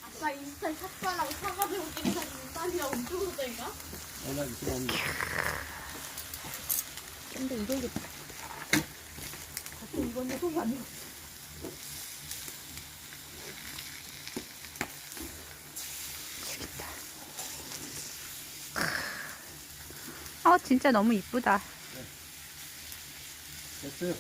아까 인스타에 삭발하고 사과 배우 찍은 사진 인스타이라고 이쪽으로 된가? 나 이거 없네. 근데 이게 같은 이건데 속이 아니고. 진짜 너무 이쁘다. 됐어요.